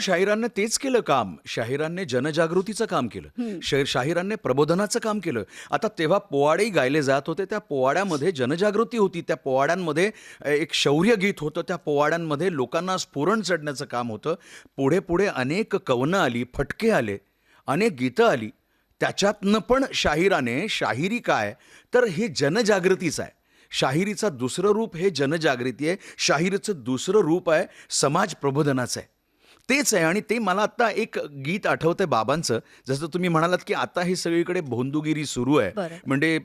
शाहिरांनी तेच केलं काम. शाहिरांनी जनजागृतीचं काम केलं. शाहिरांनी प्रबोधनाचं काम केलं. आता तेव्हा पोवाडेही गायले जात होते. त्या पोवाड्यामध्ये जनजागृती होती. त्या पोवाड्यांमध्ये एक शौर्य गीत होतं. त्या पोवाड्यांमध्ये लोकांना स्फुरण चढण्याचं काम होतं. पुढे पुढे अनेक कवनं आली, फटके आले, अनेक गीतं आली. त्याच्यातनं पण शाहिराने, शाहिरी काय तर हे जनजागृतीचं आहे. शाहिरीचं दुसरं रूप हे जनजागृती आहे. शाहिरीचं दुसरं रूप आहे समाज प्रबोधनाचं आहे. तेच आहे. आणि ते मला आत्ता एक गीत आठवतंय बाबांचं. जसं तुम्ही म्हणालात की आता ही सगळीकडे भोंदूगिरी सुरू आहे. बरोबर. म्हणजे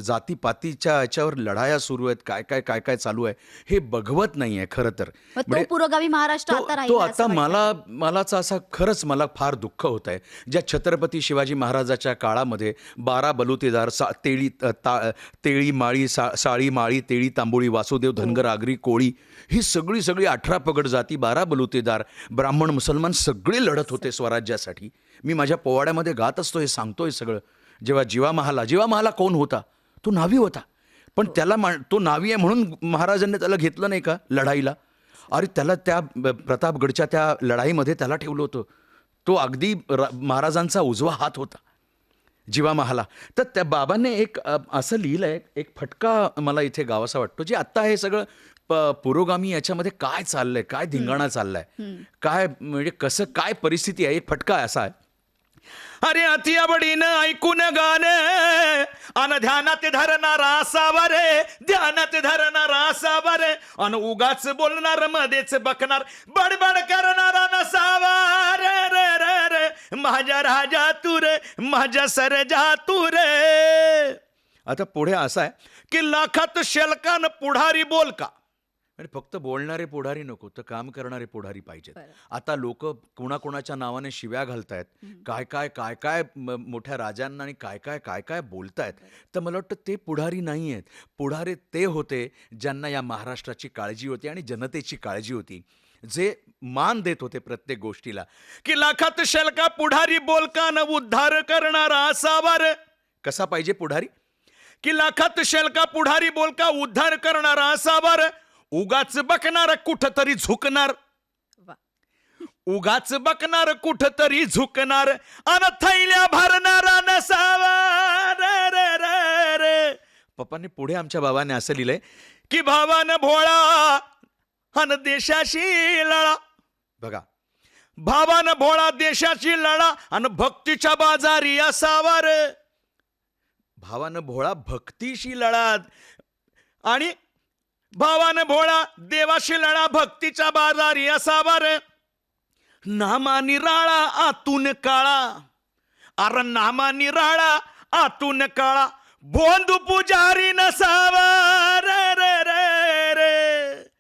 जातीपातीच्या याच्यावर लढाया सुरू आहेत. काय काय काय काय चालू आहे हे बघवत नाही आहे खरं तर. मग तो म्हणजे पुरोगामी महाराष्ट्र तो आता तो राहील आता मलाच असा खरंच मला फार दुःख होत आहे. ज्या छत्रपती शिवाजी महाराजाच्या काळामध्ये 12 बलुतेदार, तेळी माळी, साळी माळी, तेळी तांबोळी, वासुदेव धनगर आगरी कोळी, ही सगळी 18 पगड जाती, 12 बलुतेदार, ब्राह्मण मुसलमान सगळे लढत होते स्वराज्यासाठी. मी माझ्या पोवाड्यामध्ये गात असतो, हे सांगतोय सगळं. जेव्हा जीवा महाला कोण होता? तो नावी होता. पण त्याला तो नावी आहे म्हणून महाराजांनी त्याला घेतलं नाही का लढाईला? अरे त्याला त्या प्रतापगडच्या त्या लढाईमध्ये त्याला ठेवलं होतं. तो अगदी महाराजांचा उजवा हात होता जीवा महाला. तर त्या बाबांनी एक असं लिहिलंय, एक फटका मला इथे गावासा वाटतो, जे आत्ता हे सगळं पुरोगामी याच्यामध्ये काय चाललंय, काय धिंगाणा चाललाय, काय म्हणजे कसं काय परिस्थिती आहे. एक फटका असा आहे. अरे अति आवडीनं ऐकून गाणं अन ध्यानात धरणारा असावा रे, ध्यानात धरणारा असावा रे, अन उगाच बोलणार मध्येच बकणार, बडबड करणारा नसावा रे रे रे रे, माझ्या राजा तू रे, माझ्या सरजा तू रे. आता पुढे असं आहे की लाखात शेलकान पुढारी बोल का. आणि फक्त बोलणारे पुढारी नको, तर काम करणारे पुढारी पाहिजेत. आता लोक कोणाकोणाच्या नावाने शिव्या घालतायत, काय काय काय काय मोठ्या राजांना आणि काय काय काय काय बोलतायत. तर मला वाटतं ते पुढारी नाही आहेत. पुढारी ते होते ज्यांना या महाराष्ट्राची काळजी होती आणि जनतेची काळजी होती, जे मान देत होते प्रत्येक गोष्टीला. की लाखात शेलका पुढारी बोलकान उद्धार करणारा असावा रे. कसा पाहिजे पुढारी? की लाखात शेलका पुढारी बोलका उद्धार करणारा असावा रे, उगाच बकणार कुठतरी झुकणार, उगाच बकणार कुठतरी झुकणार, अन थैल्या भरणारा नसावा रे रे रे रे. पप्पांनी पुढे आमच्या बाबाने असं लिहिलंय की भावानं भोळा अन देशाशी लळा. बघा, भावानं भोळा देशाची लळा अन भक्तीच्या बाजारी असावा रे. भावानं भोळा भक्तीशी लढा आणि भावानं भोळा देवाशी लढा, भक्तीच्या बाजारी असावा रे. नामा निराळा आतून काळा, अर नामा निराळा आतून काळा, भोंदू पुजारी नसावा